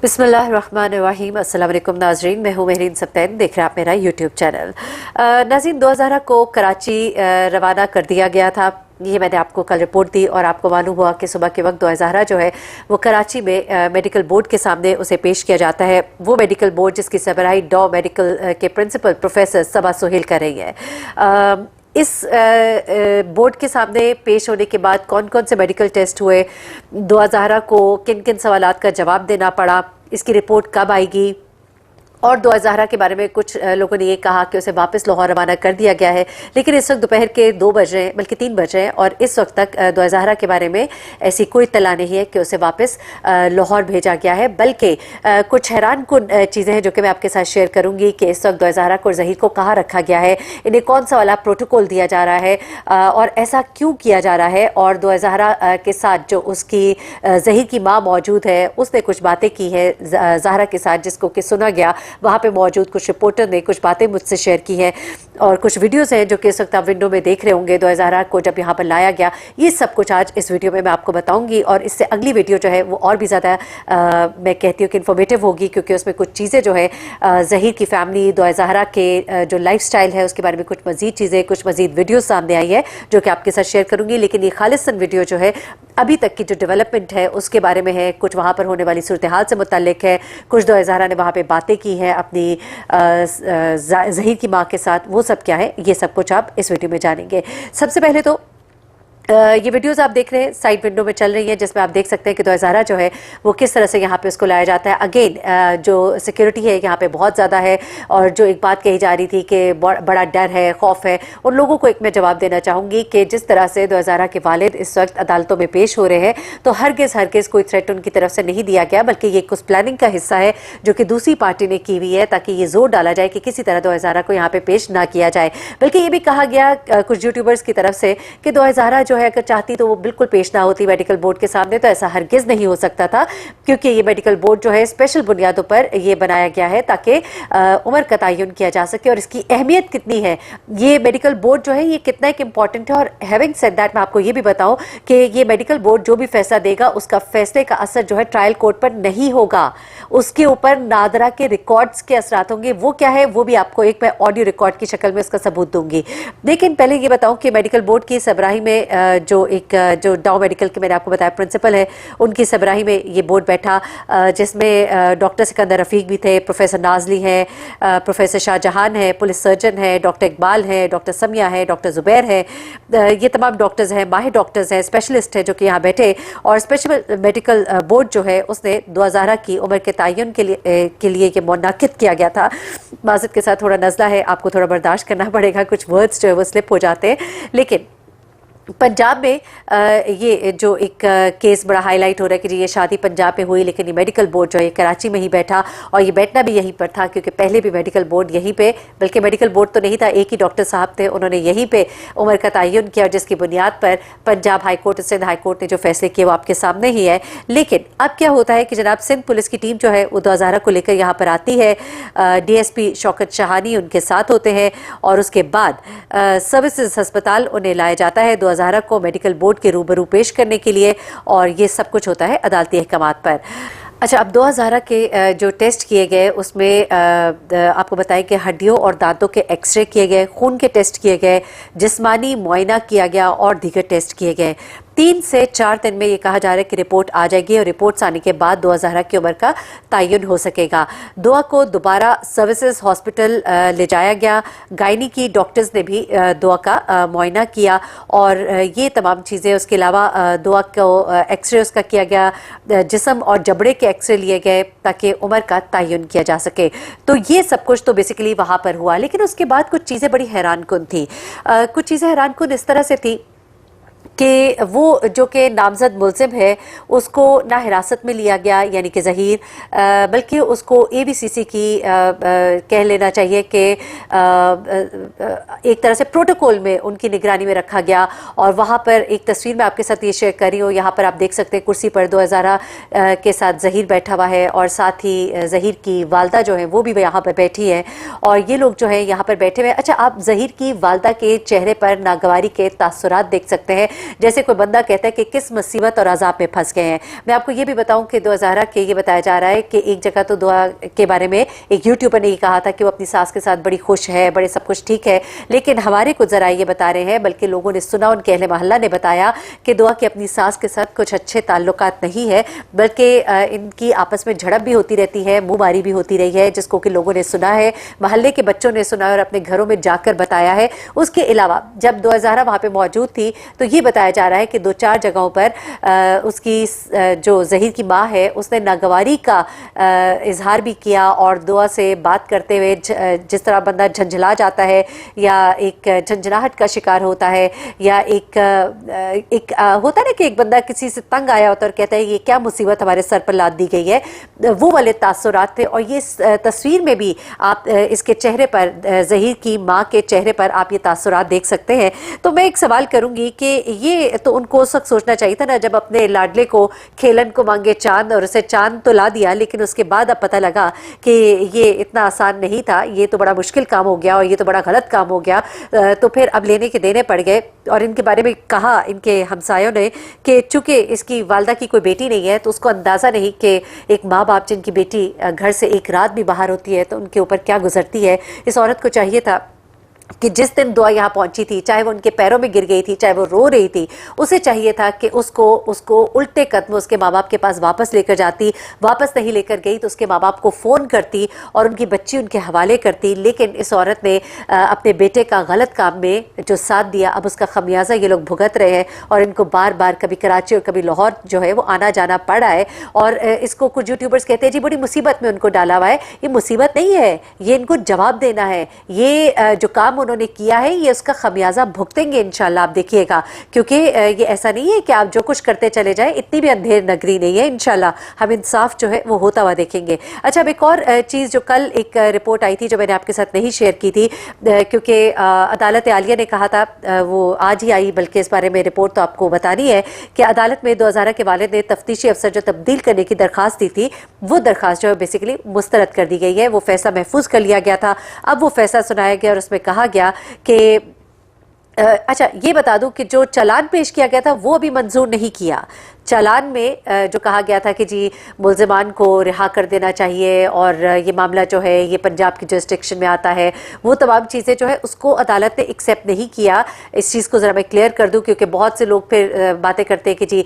बिस्मिल्लाहिर्रहमानिर्रहीम। अस्सलाम वालेकुम नाजरीन, मैं हूँ महरीन सप्तैन, देख रहे हैं आप मेरा यूट्यूब चैनल। नाज़रीन, 2000 को कराची रवाना कर दिया गया था। ये मैंने आपको कल रिपोर्ट दी और आपको मालूम हुआ कि सुबह के वक्त 2000 जो है वो कराची में मेडिकल बोर्ड के सामने उसे पेश किया जाता है। वो मेडिकल बोर्ड जिसकी सरबराही डॉ मेडिकल के प्रिंसिपल प्रोफेसर सबा सुहेल कर रही है। इस बोर्ड के सामने पेश होने के बाद कौन कौन से मेडिकल टेस्ट हुए, 2000 को किन किन सवालात का जवाब देना पड़ा, इसकी रिपोर्ट कब आएगी, और 2000 के बारे में कुछ लोगों ने ये कहा कि उसे वापस लाहौर रवाना कर दिया गया है, लेकिन इस वक्त दोपहर के 2 बज रहे हैं, बल्कि 3 बज रहे हैं, और इस वक्त तक 2000 के बारे में ऐसी कोई इत्तला नहीं है कि उसे वापस लाहौर भेजा गया है। बल्कि कुछ हैरानकुन चीज़ें हैं जो कि मैं आपके साथ शेयर करूंगी कि इस वक्त 2000 को और ज़हीर को कहाँ रखा गया है, इन्हें कौन सा वाला प्रोटोकॉल दिया जा रहा है और ऐसा क्यों किया जा रहा है। और 2000 के साथ जो उसकी ज़हीर की माँ मौजूद है, उसने कुछ बातें की है ज़हरा के साथ, जिसको कि सुना गया। वहाँ पे मौजूद कुछ रिपोर्टर ने कुछ बातें मुझसे शेयर की हैं और कुछ वीडियोस हैं जो कि इस वक्त आप विंडो में देख रहे होंगे। 2000 को जब यहाँ पर लाया गया, ये सब कुछ आज इस वीडियो में मैं आपको बताऊंगी। और इससे अगली वीडियो जो है वो और भी ज़्यादा मैं कहती हूँ कि इन्फॉर्मेटिव होगी, क्योंकि उसमें कुछ चीज़ें जो है ज़हीर की फैमिली, 2000 के जो लाइफ स्टाइल है उसके बारे में कुछ मज़ीद चीज़ें, कुछ मज़ीद वीडियो सामने आई है जो कि आपके साथ शेयर करूँगी। लेकिन ये खालिसन वीडियो जो है अभी तक की जो डेवलपमेंट है उसके बारे में है, कुछ वहाँ पर होने वाली सूरत हाल से मुतल्लिक है, कुछ 2000 ने वहाँ पे बातें की हैं अपनी ज़हीर की माँ के साथ। वो सब क्या है, ये सब कुछ आप इस वीडियो में जानेंगे। सबसे पहले तो ये वीडियोस आप देख रहे हैं साइड विंडो में चल रही है, जिसमें आप देख सकते हैं कि 2000 जो है वो किस तरह से यहाँ पे उसको लाया जाता है। अगेन जो सिक्योरिटी है यहाँ पे बहुत ज़्यादा है, और जो एक बात कही जा रही थी कि बड़ा डर है, खौफ है, उन लोगों को एक मैं जवाब देना चाहूँगी कि जिस तरह से 2000 के वालिद इस वक्त अदालतों में पेश हो रहे हैं, तो हरगिज़ कोई थ्रेट उनकी तरफ से नहीं दिया गया, बल्कि ये कुछ प्लानिंग का हिस्सा है जो कि दूसरी पार्टी ने की हुई है, ताकि ये जोर डाला जाए कि किसी तरह 2000 को यहाँ पे पेश ना किया जाए। बल्कि ये भी कहा गया कुछ यूट्यूबर्स की तरफ से कि 2000 जो है अगर चाहती तो वो बिल्कुल पेश ना होती मेडिकल बोर्ड के सामने। तो ऐसा हरगिज़ नहीं हो सकता था, क्योंकि ये मेडिकल बोर्ड जो है स्पेशल बुनियादों पर ये बनाया गया है ताकि उम्र का तयन किया जा सके। और इसकी अहमियत कितनी है, ये मेडिकल बोर्ड जो है ये कितना एक इम्पॉर्टेंट है। और हैविंग सेड दैट, मैं आपको ये भी बताऊं कि ये मेडिकल बोर्ड जो भी फैसला देगा उसका फैसले का असर जो है ट्रायल कोर्ट पर नहीं होगा, उसके ऊपर नादरा के रिकॉर्ड्स के असरात होंगे। वो क्या है वो भी आपको एक मैं ऑडियो रिकॉर्ड की शक्ल में उसका सबूत दूंगी। लेकिन पहले ये बताऊं कि मेडिकल बोर्ड की सरबराही में जो डॉ मेडिकल के मैंने आपको बताया प्रिंसिपल है, उनकी सरबराही में ये बोर्ड बैठा, जिसमें डॉक्टर सिकंदर रफीक भी थे, प्रोफेसर नाजली हैं, प्रोफेसर शाहजहान है, पुलिस सर्जन है, डॉक्टर इकबाल है, डॉक्टर समिया है, डॉक्टर जुबैर है। ये तमाम डॉक्टर्स हैं, माहिर डॉक्टर्स हैं, स्पेशलिस्ट हैं जो कि यहाँ बैठे। और स्पेशल मेडिकल बोर्ड जो है उसने 2000 की उम्र के तयन के लिए ये मुनाकिद किया गया था। माज़रत के साथ थोड़ा नज़ला है, आपको थोड़ा बर्दाश्त करना पड़ेगा, कुछ वर्ड्स जो है वो स्लिप हो जाते हैं। लेकिन पंजाब में ये जो एक केस बड़ा हाईलाइट हो रहा है कि जी ये शादी पंजाब में हुई, लेकिन ये मेडिकल बोर्ड जो है कराची में ही बैठा, और ये बैठना भी यहीं पर था क्योंकि पहले भी मेडिकल बोर्ड यहीं पे, बल्कि मेडिकल बोर्ड तो नहीं था, एक ही डॉक्टर साहब थे, उन्होंने यहीं पे उम्र का तयन किया, जिसकी बुनियाद पर Punjab high court, Sindh high court ने जो फैसले किए वो आपके सामने ही है। लेकिन अब क्या होता है कि जनाब सिंध पुलिस की टीम जो है वो 2000 को लेकर यहाँ पर आती है, DSP शौकत शाहानी उनके साथ होते हैं, और उसके बाद सर्विसेज अस्पताल उन्हें लाया जाता है 2000 को मेडिकल बोर्ड के रूबरू पेश करने के लिए। और ये सब कुछ होता है अदालती अहकामात पर। अच्छा, अब 2000 के जो टेस्ट किए गए उसमें आपको बताएं कि हड्डियों और दांतों के एक्सरे किए गए, खून के टेस्ट किए गए, जिस्मानी मुआयना किया गया और दीगर टेस्ट किए गए। 3 से 4 दिन में ये कहा जा रहा है कि रिपोर्ट आ जाएगी, और रिपोर्ट्स आने के बाद 2000 की उम्र का तयन हो सकेगा। दुआ को दोबारा सर्विसेज हॉस्पिटल ले जाया गया, गायनी की डॉक्टर्स ने भी दुआ का मुआयना किया, और ये तमाम चीज़ें। उसके अलावा दुआ को एक्सरे उसका किया गया, जिस्म और जबड़े के एक्सरे लिए गए ताकि उम्र का तयन किया जा सके। तो ये सब कुछ तो बेसिकली वहाँ पर हुआ। लेकिन उसके बाद कुछ चीज़ें बड़ी हैरानकुन थी। कुछ चीज़ें हैरानकुन इस तरह से थी कि वो जो कि नामजद मुलजिम है उसको ना हिरासत में लिया गया, यानी कि ज़हीर, बल्कि उसको ABCC की कह लेना चाहिए कि एक तरह से प्रोटोकॉल में उनकी निगरानी में रखा गया। और वहाँ पर एक तस्वीर मैं आपके साथ ये शेयर कर रही हूँ, यहाँ पर आप देख सकते हैं कुर्सी पर 2000 के साथ ज़हीर बैठा हुआ है, और साथ ही ज़हीर की वालदा जो है वो भी यहाँ पर बैठी है, और ये लोग जो है यहाँ पर बैठे हुए हैं। अच्छा, आप ज़हीर की वालदा के चेहरे पर नागवारी के तासुरात देख सकते हैं, जैसे कोई बंदा कहता है कि किस मुसीबत और अजाब में फंस गए हैं। मैं आपको ये भी बताऊं कि दुआ ज़हरा के ये बताया जा रहा है कि एक जगह तो दुआ के बारे में एक यूट्यूबर ने ये कहा था कि वो अपनी सास के साथ बड़ी खुश है, बड़े सब कुछ ठीक है, लेकिन हमारे कुछ ज़रा ये बता रहे हैं, बल्कि लोगों ने सुना, उनके अहले मोहल्ला ने बताया कि दुआ की अपनी सास के साथ कुछ अच्छे ताल्लुकात नहीं है, बल्कि इनकी आपस में झड़प भी होती रहती है, मुंहबारी भी होती रही है, जिसको कि लोगों ने सुना है, मोहल्ले के बच्चों ने सुना और अपने घरों में जाकर बताया है। उसके अलावा जब दुआ ज़हरा वहाँ पे मौजूद थी तो ये बताया जा रहा है कि 2-4 जगहों पर उसकी जो ज़हीर की माँ है उसने नागवारी का इजहार भी किया और दुआ से बात करते हुए जिस तरह बंदा झंझला जाता है या एक झंझनाहट का शिकार होता है या एक होता है ना कि एक बंदा किसी से तंग आया होता है और कहता है ये क्या मुसीबत हमारे सर पर लाद दी गई है, वो वाले तासुरात थे। और ये तस्वीर में भी आप इसके चेहरे पर, ज़हीर की माँ के चेहरे पर आप ये तासुरात देख सकते हैं। तो मैं एक सवाल करूंगी कि ये तो उनको उस वक्त सोचना चाहिए था ना जब अपने लाडले को खेलन को मांगे चांद और उसे चांद तो ला दिया, लेकिन उसके बाद अब पता लगा कि ये इतना आसान नहीं था, ये तो बड़ा मुश्किल काम हो गया और ये तो बड़ा गलत काम हो गया। तो फिर अब लेने के देने पड़ गए। और इनके बारे में कहा इनके हमसायों ने कि चूंकि इसकी वालदा की कोई बेटी नहीं है तो उसको अंदाज़ा नहीं कि एक माँ बाप जिनकी बेटी घर से एक रात भी बाहर होती है तो उनके ऊपर क्या गुजरती है। इस औरत को चाहिए था कि जिस दिन दुआ यहाँ पहुंची थी, चाहे वो उनके पैरों में गिर गई थी, चाहे वो रो रही थी, उसे चाहिए था कि उसको उल्टे कदम उसके माँ बाप के पास वापस लेकर जाती। वापस नहीं लेकर गई तो उसके माँ बाप को फ़ोन करती और उनकी बच्ची उनके हवाले करती। लेकिन इस औरत ने अपने बेटे का गलत काम में जो साथ दिया, अब उसका खमियाजा ये लोग भुगत रहे हैं और इनको बार बार कभी कराची और कभी लाहौर जो है वो आना जाना पड़ा है। और इसको कुछ यूट्यूबर्स कहते हैं जी बड़ी मुसीबत में उनको डाला हुआ है। ये मुसीबत नहीं है, ये इनको जवाब देना है। ये जो काम उन्होंने किया है ये उसका खमियाजा भुगतेंगे इंशाल्लाह, आप देखिएगा। क्योंकि ये ऐसा नहीं है कि आप जो कुछ करते चले जाएं, इतनी भी अंधेर नगरी नहीं है। इंशाल्लाह हम इंसाफ जो है वो होता हुआ देखेंगे। अच्छा, अब एक और चीज़ जो कल एक रिपोर्ट आई थी जो मैंने आपके साथ नहीं शेयर की थी, क्योंकि अदालत आलिया ने कहा था, वो आज ही आई, बल्कि इस बारे में रिपोर्ट तो आपको बतानी है कि अदालत में 2000 के वालिद ने तफ्तीशी अफसर जो तब्दील करने की दरख्वास्त दी थी, वो दरख्वास्त जो है बेसिकली मुस्तरद कर दी गई है। वो फैसला महफूज कर लिया गया था, अब वो फैसला सुनाया गया और उसमें कहा गया कि अच्छा ये बता दूं कि जो चालान पेश किया गया था वो अभी मंजूर नहीं किया। चालान में जो कहा गया था कि जी मुल्ज़िमान को रिहा कर देना चाहिए और ये मामला जो है ये पंजाब की जुरिस्डिक्शन में आता है, वो तमाम चीज़ें जो है उसको अदालत ने एक्सेप्ट नहीं किया। इस चीज़ को ज़रा मैं क्लियर कर दूं क्योंकि बहुत से लोग फिर बातें करते हैं कि जी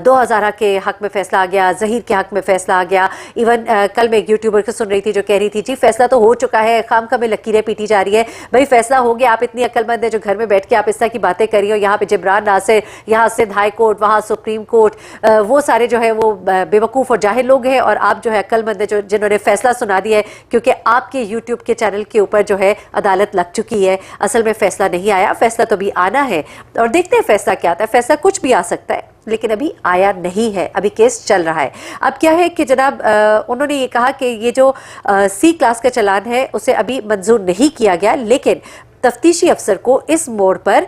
2000 के हक़ में फ़ैसला आ गया, ज़हीर के हक़ में फ़ैसला आ गया। इवन कल मैं एक यूट्यूबर को सुन रही थी जो कह रही थी जी फैसला तो हो चुका है, खामखा में लकीरें पीटी जा रही है। भाई फैसला हो गया, आप इतनी अक्लमंद है जो घर में बैठ के आप इस तरह की बातें करी हो। यहाँ पे जिब्रान नासिर, यहाँ सिंध हाई कोर्ट, वहाँ सुप्रीम कोर्ट, वो सारे जो है वो बेवकूफ़ और जाहिल लोग हैं और आप जो है अक्लमंद है जो जिन्होंने फैसला सुना दिया है, क्योंकि आपके यूट्यूब के चैनल के ऊपर जो है अदालत लग चुकी है। असल में फैसला नहीं आया, फैसला तो अभी आना है और देखते हैं फैसला क्या आता है। फैसला कुछ भी आ सकता है लेकिन अभी आया नहीं है, अभी केस चल रहा है। अब क्या है कि जनाब उन्होंने ये कहा कि ये जो सी क्लास का चालान है उसे अभी मंजूर नहीं किया गया, लेकिन तफ्तीशी अफसर को इस मोड़ पर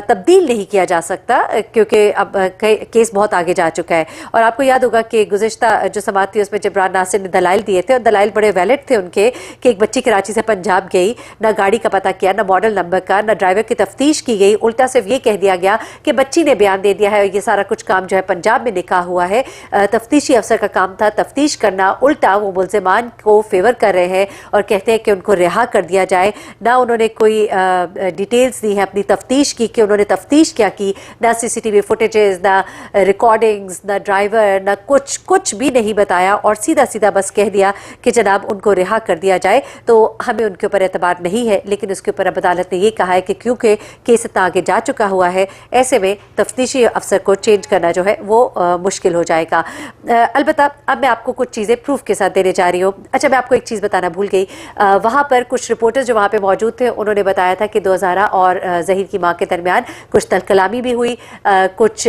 तब्दील नहीं किया जा सकता क्योंकि अब केस बहुत आगे जा चुका है। और आपको याद होगा कि गुज़िश्ता जो समाअत थी उसमें जिब्रान नासिर ने दलाइल दिए थे और दलाइल बड़े वैलिड थे उनके कि एक बच्ची कराची से पंजाब गई, ना गाड़ी का पता किया, ना मॉडल नंबर का, ना ड्राइवर की तफ्तीश की गई। उल्टा सिर्फ ये कह दिया गया कि बच्ची ने बयान दे दिया है और ये सारा कुछ काम जो है पंजाब में निकाह हुआ है। तफ्तीशी अफसर का काम था तफ्तीश करना, उल्टा वो मुल्ज़िमान को फेवर कर रहे हैं और कहते हैं कि उनको रिहा कर दिया जाए। ना उन्होंने कोई डिटेल्स दी है अपनी तफ्तीश की कि उन्होंने तफ्तीश क्या की, ना सीसीटीवी फुटेजेस, ना रिकॉर्डिंग्स, ना ड्राइवर, ना कुछ भी नहीं बताया और सीधा सीधा बस कह दिया कि जनाब उनको रिहा कर दिया जाए। तो हमें उनके ऊपर एतबार नहीं है, लेकिन उसके ऊपर अब अदालत ने यह कहा है कि क्योंकि केस इतना आगे जा चुका हुआ है, ऐसे में तफ्तीशी अफसर को चेंज करना जो है वो मुश्किल हो जाएगा। अलबत्ता अब मैं आपको कुछ चीज़ें प्रूफ के साथ देने जा रही हूँ। अच्छा, मैं आपको एक चीज़ बताना भूल गई, वहाँ पर कुछ रिपोर्टर्स जो वहाँ पर मौजूद थे उन्होंने बताया था कि 2000 और ज़हीर की माँ के दरमियान कुछ तलकलामी भी हुई, कुछ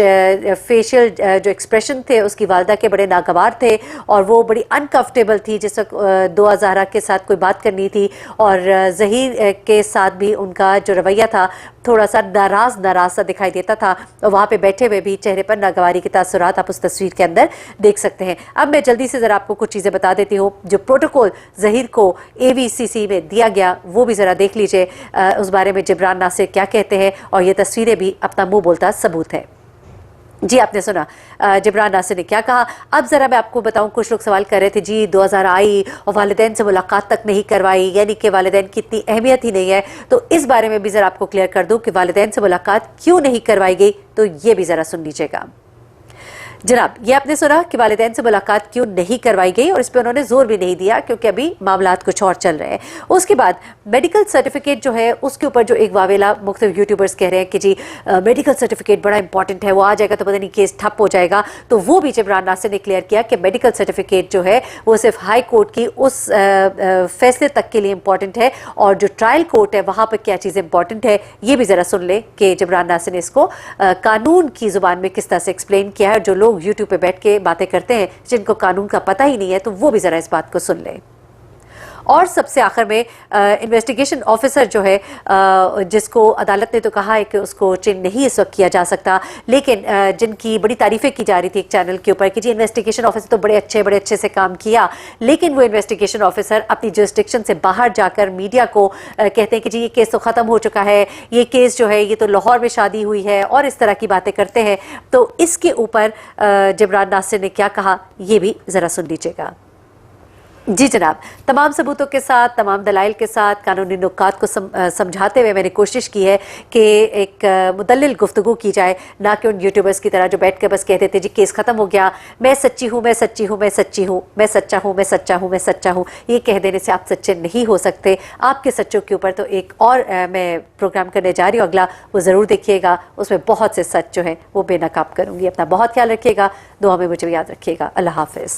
फेशियल जो एक्सप्रेशन थे उसकी वालदा के बड़े नागवार थे और वो बड़ी अनकंफर्टेबल थी जिस वक्त 2000 के साथ कोई बात करनी थी और ज़हीर के साथ भी उनका जो रवैया था थोड़ा सा नाराज सा दिखाई देता था और वहाँ पे बैठे हुए भी चेहरे पर नागवारी के तासुरात आप उस तस्वीर के अंदर देख सकते हैं। अब मैं जल्दी से ज़रा आपको कुछ चीज़ें बता देती हूँ। जो प्रोटोकॉल ज़हीर को AVCC में दिया गया वो भी ज़रा देख लीजिए, उस बारे में जिब्रान नासिर क्या कहते हैं, और ये तस्वीरें भी अपना मुँह बोलता सबूत है। जी आपने सुना जिब्रान नासिर ने क्या कहा। अब ज़रा मैं आपको बताऊं, कुछ लोग सवाल कर रहे थे जी 2000 आई और वालिदैन से मुलाकात तक नहीं करवाई, यानी कि वालिदैन की इतनी अहमियत ही नहीं है। तो इस बारे में भी ज़रा आपको क्लियर कर दूं कि वालिदैन से मुलाकात क्यों नहीं करवाई गई, तो ये भी ज़रा सुन लीजिएगा। जनाब, ये आपने सुना कि वालिदैन से मुलाकात क्यों नहीं करवाई गई, और इस पर उन्होंने जोर भी नहीं दिया क्योंकि अभी मामलात कुछ और चल रहे हैं। उसके बाद मेडिकल सर्टिफिकेट जो है उसके ऊपर जो एक वावेला मुख्तलिफ यूट्यूबर्स कह रहे हैं कि जी मेडिकल सर्टिफिकेट बड़ा इंपॉर्टेंट है, वो आ जाएगा तो पता नहीं केस ठप हो जाएगा। तो वो भी जिब्रान नासिर ने क्लियर किया कि मेडिकल सर्टिफिकेट जो है वो सिर्फ हाई कोर्ट की उस फैसले तक के लिए इंपॉर्टेंट है, और जो ट्रायल कोर्ट है वहाँ पर क्या चीज़ इंपॉर्टेंट है ये भी ज़रा सुन ले कि जिब्रान नासिर ने इसको कानून की ज़ुबान में किस तरह से एक्सप्लेन किया है। जो लोग यूट्यूब पे बैठ के बातें करते हैं जिनको कानून का पता ही नहीं है, तो वो भी जरा इस बात को सुन लें। और सबसे आखिर में इन्वेस्टिगेशन ऑफिसर जो है जिसको अदालत ने तो कहा है कि उसको चेंज नहीं इस वक्त किया जा सकता, लेकिन जिनकी बड़ी तारीफें की जा रही थी एक चैनल के ऊपर कि जी इन्वेस्टिगेशन ऑफिसर तो बड़े अच्छे से काम किया, लेकिन वो इन्वेस्टिगेशन ऑफिसर अपनी जुरिस्डिक्शन से बाहर जाकर मीडिया को कहते हैं कि जी ये केस तो ख़त्म हो चुका है, ये केस जो है ये तो लाहौर में शादी हुई है, और इस तरह की बातें करते हैं। तो इसके ऊपर जिब्रान नासिर ने क्या कहा ये भी ज़रा सुन लीजिएगा। जी जनाब, तमाम सबूतों के साथ, तमाम दलाइल के साथ, कानूनी नुकात को समझाते हुए मैंने कोशिश की है कि एक मुदल्लिल गुफ्तगू की जाए, ना कि उन यूट्यूबर्स की तरह जो बैठ के बस कहते थे जी केस ख़त्म हो गया, मैं सच्ची हूँ, मैं सच्ची हूँ, मैं सच्ची हूँ, मैं सच्चा हूँ, मैं सच्चा हूँ, मैं सच्चा हूँ। ये कह देने से आप सच्चे नहीं हो सकते। आपके सच्चों के ऊपर तो एक और मैं प्रोग्राम करने जा रही हूँ अगला, वो ज़रूर देखिएगा। उसमें बहुत से सच जो है वो बेनकाब करूँगी। अपना बहुत ख्याल रखिएगा, दुआ में मुझे याद रखिएगा। अल्लाह हाफ़िज़।